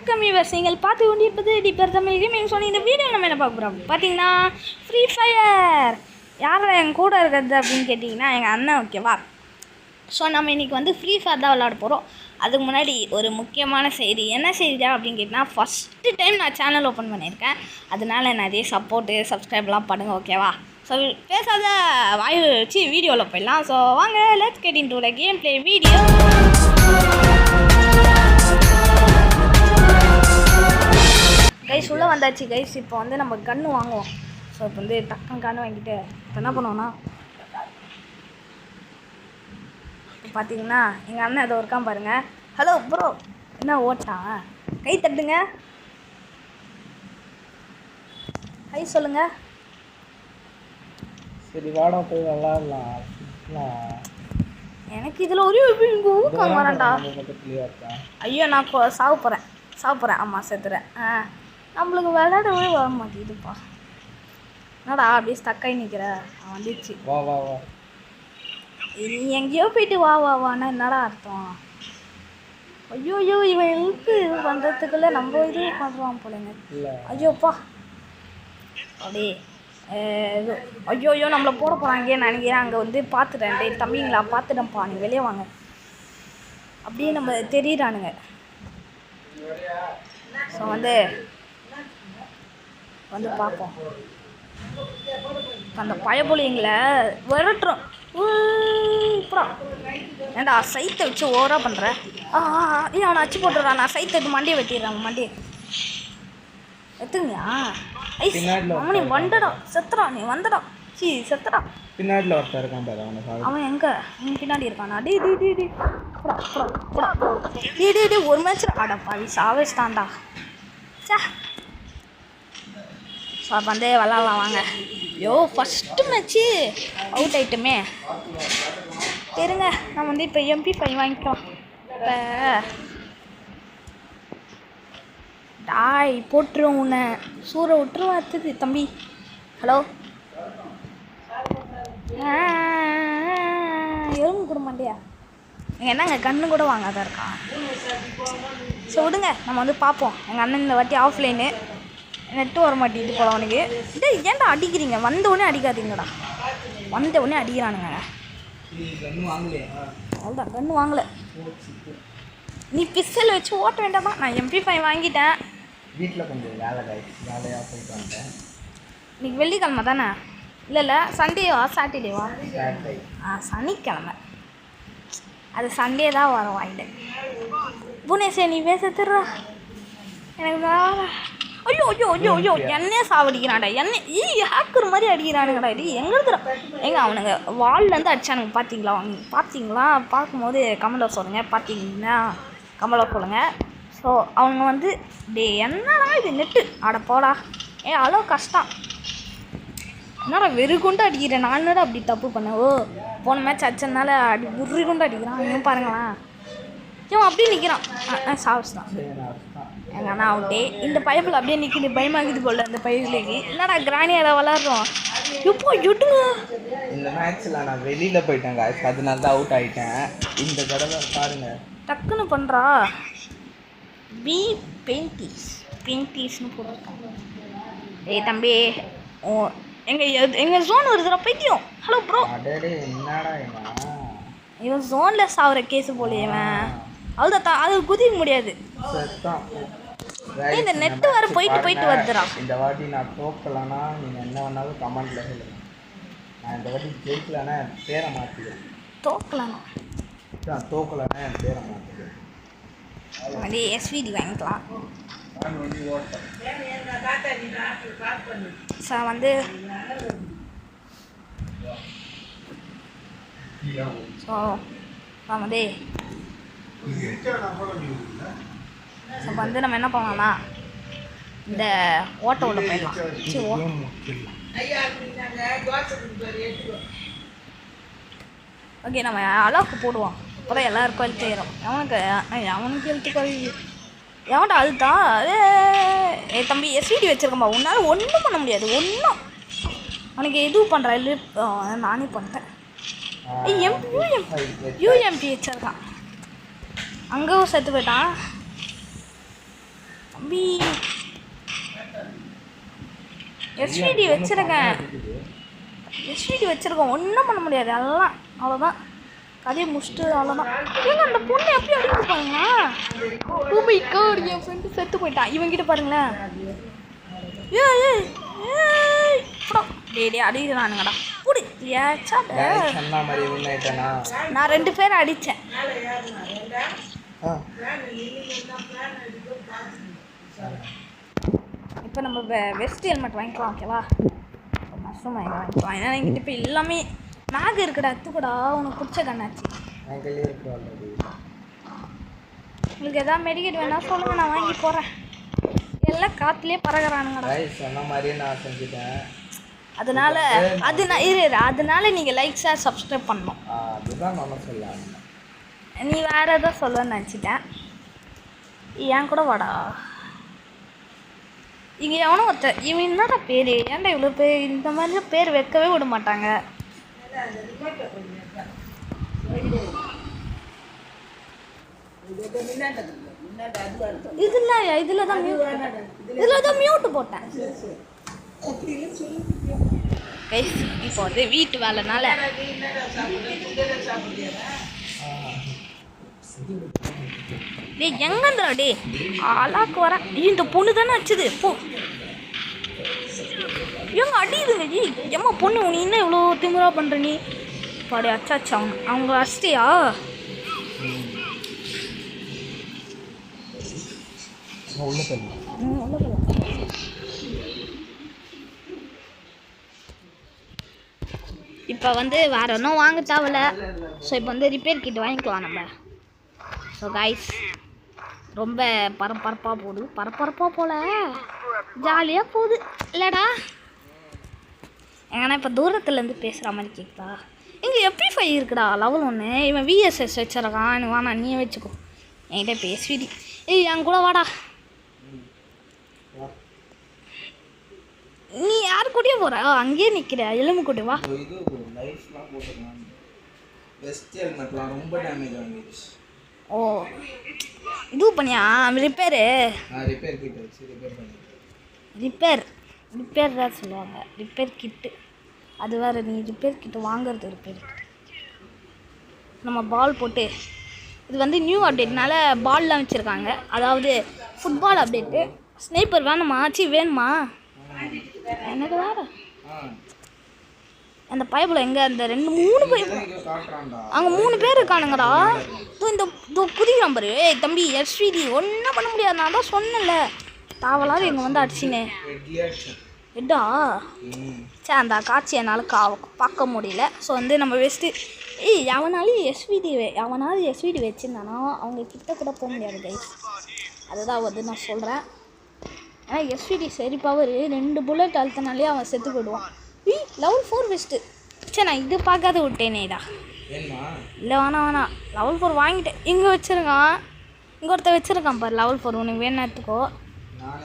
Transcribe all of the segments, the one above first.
வணக்கம் வியூவர்ஸ், நீங்கள் பார்த்து கொண்டிருப்பது டிப்பர் தமிழ் கேமிங். சொல்லி இந்த வீடியோ நம்ம என்ன பார்க்க போகிறோம் பார்த்தீங்கன்னா, ஃப்ரீ ஃபயர். யார் என் கூட இருக்கிறது அப்படின்னு கேட்டிங்கன்னா எங்கள் அண்ணன், ஓகேவா? ஸோ நம்ம இன்றைக்கி வந்து ஃப்ரீ ஃபயர் தான் விளாட போகிறோம். அதுக்கு முன்னாடி ஒரு முக்கியமான செய்தி. என்ன செய்தியா அப்படின்னு கேட்டிங்கன்னா, ஃபஸ்ட்டு டைம் நான் சேனல் ஓப்பன் பண்ணியிருக்கேன். அதனால நிறைய சப்போர்ட்டு சப்ஸ்கிரைப்லாம் பண்ணுங்கள், ஓகேவா? ஸோ பேசாத வாய் வச்சு வீடியோவில் போயிடலாம். ஸோ வாங்க, let's get into the game play video. Guys உள்ளே வந்தாச்சு கைஸ். இப்போ வந்து நம்ம கன்று வாங்குவோம். ஸோ இப்போ வந்து டக்குன்னு கன்று வாங்கிட்டு இப்போ என்ன பண்ணுவோன்னா, இப்போ பார்த்தீங்கன்னா எங்கள் அண்ணன் ஏதோ இருக்கான் பாருங்கள். ஹலோ ப்ரோ, என்ன ஓட்டான்? கை தட்டுங்க, கை சொல்லுங்கள். சரி வாடா போய் விளாட்லாம். எனக்கு இதில் ஒரு ஊக்கம் வரேன்டா. ஐயோ நான் சாவ போகிறேன். ஆமாம் செத்துறேன். நம்மளுக்கு விளையாடவே வர மாட்டேங்குதுப்பா. என்னடா அப்படியே ஸ்டக்காகி நிற்கிற? வந்துச்சு. வா வா வா. நீ எங்கேயோ போயிட்டு வா வா வான்னா என்னடா அர்த்தம்? ஐயோ இவன் ஹெல்ப்பு இது பண்ணுறதுக்குள்ளே நம்ம இது பண்ணுறான் போலங்க. ஐயோப்பா அப்படியே ஐயோ நம்மளை போட போகிறாங்க நினைக்கிறேன். அங்கே வந்து பார்த்துட்டேன். டே தம்பிங்களா, பார்த்துட்டேன்ப்பா, நீ வெளியே வாங்க. அப்படியே நம்ம தெரியுறானுங்க. ஸோ வந்து பார்ப்போம். அந்த பயபுலிங்களை விரட்டுறோம். இப்படா ஏன்டா சைத்தை வச்சு ஓவராக பண்ணுறேன். அவனை அச்சு போட்டுறான். நான் சைத்தை எடுத்து மண்டியை வெட்டிடுறான். மண்டியை எத்துங்கயா? ஐஸ் அவனே வண்டடா, செத்துறா. நீ வந்தடா, செத்துறா. பின்னாடியில் ஒருத்தர் இருக்கான் பாரு. அவன் எங்கே? அவன் பின்னாடி இருக்கானா? டே ஒரு மேட்ச் ஆடப்பாவி சாவேஸ்டான்டா. சே ஸோ வந்து விளாட்லாம் வாங்க. ஃபஸ்ட்டு மேட்ச்சு அவுட் ஆயிட்டுமே. தெரியுங்க, நம்ம வந்து இப்போ MP5 வாங்கிக்கலாம். இப்போ டாய் போட்டுருவோம். உன்னை சூறை விட்டுருவோம். அடுத்தது தம்பி. ஹலோ, எறும்பு கூட மாட்டியா? நீங்கள் என்னங்க கண்ணு கூட வாங்காதான் இருக்கா? ஸோ விடுங்க, நம்ம வந்து பார்ப்போம். எங்கள் அண்ணன் இந்த வாட்டி ஆஃப்லைனு நெட்டு வர மாட்டேங்குது போல அவனுக்கு. இதே ஏன்டா அடிக்கிறீங்க? வந்த உடனே அடிக்காதீங்கடா. வந்த உடனே அடிக்கிறானுங்க. அவ்வளோதான், கன்று வாங்கலை. நீ பிஸ்டல் வச்சு ஓட்ட வேண்டாமா? நான் MP5 வாங்கிட்டேன். வீட்டில் கொஞ்சம் வேலையாக போயிட்டு வந்தேன். இன்னைக்கு வெள்ளிக்கிழமை தானே? இல்லை சண்டேவா சாட்டர்டேவா? சனிக்கிழமை. அது சண்டே தான் வரும். வாங்கிட்டு புனேஷே நீ பேசுறா. எனக்கு ஐயோ என்னையே சாவடிக்கிறான்டா. ஹேக்கர் மாதிரி அடிக்கிறானுங்கடா. இது எங்கே இருக்கிறா? அவனுங்க வால்லேருந்து அடிச்சானுங்க. பார்த்தீங்களா? பார்க்கும்போது கமெண்ட்டில் சொல்லுங்கள். பார்த்தீங்கன்னா கமெண்ட்டில் சொல்லுங்கள். ஸோ அவங்க வந்து என்னடா இது நெட்டு ஆட போடா. அவ்வளோ கஷ்டம். என்னடா வெறுகுண்டு அடிக்கிறேன். நான் என்னடா அப்படி தப்பு பண்ண? போன மேட்ச் அடிச்சதுனால வெறுகுண்டு அடிக்கிறான். இன்னும் பாருங்களேன், அப்படியே நிற்கிறான். சாவிஸ்தான் எங்கள் அண்ணா அவுட்டே. இந்த பைப்பில் அப்படியே நிற்கிது. பயமாகுது போல அந்த பைப்புலேக்கு. என்னடா கிராணியாரா விளாட்றோம்? எப்போ எட்டுங்க. இந்த மேட்ச்சில் நான் வெளியில் போயிட்டேங்க, அதனால தான் அவுட் ஆகிட்டேன். இந்த தடவை பாருங்க டக்குன்னு பண்ணுறா. பி பெயிண்டீஸ்னு போட்டிருக்காங்க. தம்பி எங்கள் ஜோன் வருதுடா பைத்தியம். Hello bro. என்னடா இவன் ஜோனில் சாவுற கேஸு போல. இவன் அவ்வளோதான், அது குதிக்க முடியாது. இந்த நெட்டு வர போயிட்டு வருதுடா. இந்த வாட்டி நான் தோக்கலன்னா நீங்கள் என்ன வேணாலும் கமெண்ட்டில் சொல்லுங்கள். நான் இந்த வாட்டி ஜெயிக்கலன்னா என் பேரை மாற்றிடுவேன். தோக்கலன்னா என் பேரை மாற்றிடுவேன். அதே SVD வாங்கிக்கலாம். சார் வந்து ஸோ வந்து நம்ம என்ன பண்ணலாம்னா, இந்த ஓட்ட உள்ள போயிடலாம். ஓகே, நம்ம அளவுக்கு போடுவோம். அப்போதான் எல்லாருக்கும் ஹெல்த் ஏறும். அவனுக்கு ஹெல்த்து குறையுது. எவன்டா அதுதான்? தம்பி SVD வச்சுருக்கம்பா. உன்னால் ஒன்றும் பண்ண முடியாது. ஒன்றும் அவனுக்கு எதுவும் பண்ணுறா இல்லை. நானே பண்ணிட்டேன். UMP வச்சிருக்கான். அங்கே செத்து போயிட்டான். தம்பி எஸ்விடி வச்சிருக்கேன். எஸ்விடி வச்சிருக்கோம், ஒன்றும் பண்ண முடியாது. அதெல்லாம் அவ்வளோதான், கதையை முடிச்சுட்டு அவ்வளோதான். ஏங்க அந்த பொண்ணு எப்படி அடிக்கிட்டு பாருங்களா. ஓ மை காட், என் ஃப்ரெண்டு செத்து போயிட்டான். இவங்கிட்ட பாருங்களேன். டேடி அடிக்கிறானுங்கடா. புடி ஏச்சா நான் 2 பேரை அடித்தேன். இப்போ நம்ம வெஸ்ட் ஹெல்மெட் வாங்கிக்கலாம், ஓகேவா? மஷ்ரூம் வாங்கிக்கலாம். ஏன்னா என்கிட்ட இப்போ எல்லாமே மேக் இருக்குடா. எத்துக்கூடா, உனக்கு பிடிச்ச கண்ணாச்சு. உங்களுக்கு எதாவது மெடிக்கெட் வேணா சொல்லுங்க, நான் வாங்கி போகிறேன். எல்லாம் காற்றுலேயே பறகுறானுங்கடா. சொன்ன மாதிரியே நான் செஞ்சுட்டேன். அதனால நீங்கள் லைக் ஷேர் சப்ஸ்கிரைப் பண்ணணும். அதுதான் நான் சொல்லலாம். நீ வேறு எதோ சொல்லுன்னு நினச்சிட்டேன். ஏன் கூட வாடா. இங்கே எவனும் ஒருத்தர் இவன் என்னடா பேர், ஏன்டா இவ்வளோ பேர் இந்த மாதிரி பேர் வைக்கவே விட மாட்டாங்க. இதில் தான் மியூட்டு போட்டேன். இப்போ வந்து வீட்டு வேலைனால டே எங்கன்றா டே ஆளாக்கு வரேன். இந்த பொண்ணு தானே அடிச்சது. போ எங்க அடியுதுங்க ஜி. ஏம்மா பொண்ணு, உனி என்ன இவ்வளோ திமுறா பண்ணுற நீ? பாடி அச்சாச்சா அவங்க அடிச்சிட்டியா? இப்போ வந்து வேறு ஒன்றும் வாங்க தேவையில்ல. ஸோ இப்போ வந்து ரிப்பேர் கிட் வாங்கிக்கலாம் நம்ம. ஸோ கைஸ் ரொம்ப பரபரப்பாக போகுது. பரபரப்பாக போல ஜாலியாக போகுது இல்லைடா. ஏன்னா இப்போ தூரத்துலேருந்து பேசுகிற மாதிரி கேட்குதா? இங்கே MP5 இருக்குடா லெவல் 1. இவன் VSS வச்சிருக்கான். எனக்கு வேணா, நீயே வச்சுக்கோ. என்கிட்ட பேசுவிடி. என் கூட வாடா. நீ யார் கூடயே போகிற? அங்கேயே நிற்கிற. எலும்பு கூட்டி வா. ஓ இது பண்ணியா ரிப்பேரு? ரிப்பேர் தான் சொல்லுவாங்க. ரிப்பேர் கிட்டு அது வேறு. நீ ரிப்பேர் கிட்டு வாங்குறது ரிப்பேர் கிட்டு. நம்ம பால் போட்டு இது வந்து நியூ அப்டேட்னால பால்லாம் வச்சுருக்காங்க. அதாவது ஃபுட்பால் அப்டேட்டு. ஸ்னைப்பர் வேணுமா? வேணுமா? எனக்கு வேறு அந்த பைப்பில் எங்கே அந்த 2-3 பைப்பு அங்கே 3 பேர் இருக்கானுங்கடா. இந்த புதிய நம்பரு. ஏய் தம்பி SVD ஒன்றும் பண்ண முடியாது. நான் தான் சொன்னேன்ல, தாவலாவது எங்கே வந்து அடிச்சினே எட்டா. சரி, அந்த காட்சி என்னால் பார்க்க முடியல. ஸோ வந்து நம்ம வெஸ்ட்டு எவனாலும் SVD வச்சுருந்தானா அவங்க கிட்ட கூட போக முடியாது கைஸ். அதுதான் வந்து நான் சொல்கிறேன். ஏன்னா SVD சரி பவர் 2 புல்லட் அழுத்தினாலே அவன் செத்து போயிடுவான். Level 4 best. சரி, நான் இது பார்க்காத விட்டேனேடா. இல்லை வேணாம் லெவல் 4 வாங்கிட்டேன். இங்கே வச்சுருக்கான், இங்கே ஒருத்தர் வச்சுருக்கான் பாரு லெவல் 4. உனக்கு வேணும் எடுத்துக்கோ.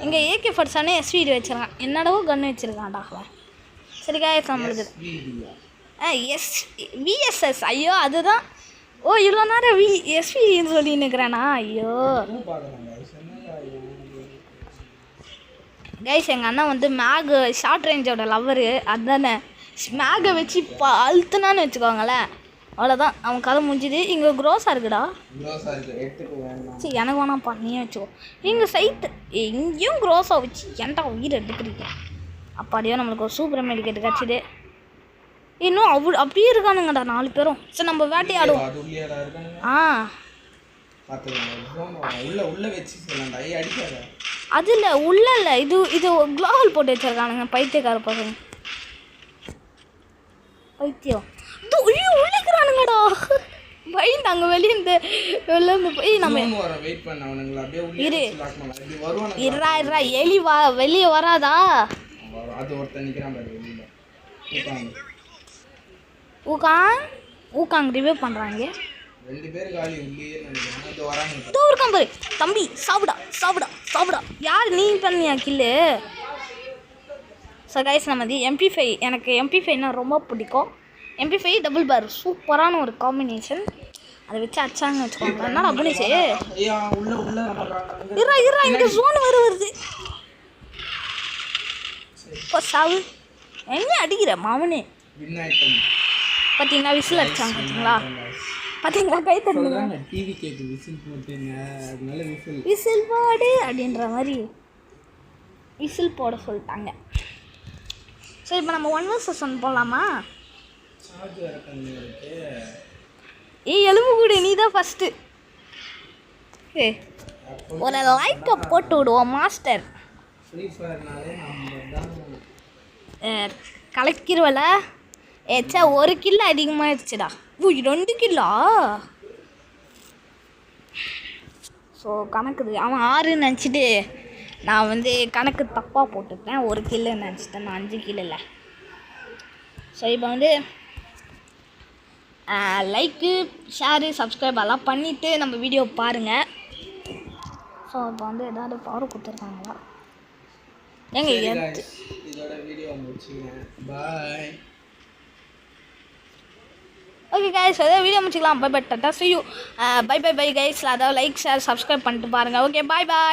இங்கே AK-47 SVD வச்சுருக்கான். என்னடவோ கன்று வச்சுருக்கான்டா அவன். சரி காய்ஸ் நம்மளுக்கு VSS. ஐயோ அதுதான். ஓ இவ்வளோ நேரம் SVDன்னு சொல்லி நிற்கிறேனா? ஐயோ கைஸ், எங்கள் அண்ணன் வந்து மேக் ஷார்ட் ரேஞ்சோட லவ்வரு. அதுதானே மேகை வச்சு இப்போ அழுத்துனான்னு வச்சுக்கோங்களேன், அவ்வளோதான் அவன் கதை முடிஞ்சுது. இங்கே க்ரோஸாக இருக்குடா. சரி எனக்கு வேணாம்ப்பா, நீயே வச்சுக்கோ. இங்கே சைட்டு எங்கேயும் க்ரோஸாக வச்சு ஏன்டா உயிரை எடுக்கிறீங்க? அப்பாடியோ நம்மளுக்கு ஒரு சூப்பர் மெடிக்கெட் கிடச்சிது. இன்னும் அப்படியே இருக்கானுங்கடா 4 பேரும். சரி நம்ம வேட்டையாடுவோம். அது இல்லை உள்ள இல்லை, இது குளோவல் போட்டு வச்சிருக்கானுங்க பைத்தியக்கார பசங்க. பைத்தியம் உள்ளிக்கிறானுங்கடா. பயந்து அங்கே வெளியிருந்து போய் நம்ம இருறா எலி வெளியே வராதா? ஊக்காங் ரிவைவ் பண்ணுறாங்க. 2 பேர் காலி உள்ளே வராங்க. இருக்கான் பாரு தம்பி. சாப்பிடா. யார் நீ பண்ணியா கில்லு? ஸோ கைஸ் நம்ம MP5 எனக்கு MP5னா ரொம்ப பிடிக்கும். MP5 டபுள் பார் சூப்பரான ஒரு காம்பினேஷன். அதை வச்சு அடிச்சாங்கன்னு வச்சுக்கோங்க. என்னடா புனிச்சு ஐயா உள்ள இருறா இங்கே ஜோன் வருது. இப்போ சாவு என்ன அடிக்கிற மாமனே. வின் ஆயிட்டோம். பார்த்தீங்களா விசில் அடிச்சாங்க பார்த்தீங்களா கை தட்டுங்க. டிவி கேக்கு விசில் போட்டுங்க, அதனால விசில் போடு அப்படின்ற மாதிரி விசில் போட சொல்லிட்டாங்க. சரி இப்போ நம்ம 1 vs 1 போடலாமா? சார்ஜ் வேற கம்மி இருக்கு. எலும்பு கூடு நீ தான் ஃபஸ்ட்டு. ஒரு லைக்கை போட்டு விடுவோம் மாஸ்டர். ஃப்ரீ ஃபயர்னாலே நம்ம தான் கலக்கிருவல. ஏச்சா 1 கிலோ அதிகமாகிடுச்சுடா. 2 கிலோ. ஸோ கணக்குது அவன் 6 நினச்சிட்டு நான் வந்து கணக்கு தப்பாக போட்டுட்டேன். 1 கிலோ நினச்சிட்டேன், நான் 5 கிலோ இல்லை. ஸோ இப்போ வந்து லைக்கு ஷேரு சப்ஸ்கிரைப் எல்லாம் பண்ணிவிட்டு நம்ம வீடியோ பாருங்கள். ஸோ இப்போ வந்து எதாவது பவர் கொடுத்துருக்காங்களா? ஏங்க இதோட வீடியோ முடிச்சுக்கிறேன். பாய். ஓகே கைஸ், அதாவது வீடியோ முடிச்சுக்கலாம். பை பை டாட்டா see you. Bye bye guys. அதாவது லைக் ஷேர் சப்ஸ்கிரைப் பண்ணிட்டு பாருங்கள். ஓகே பாய் பாய்.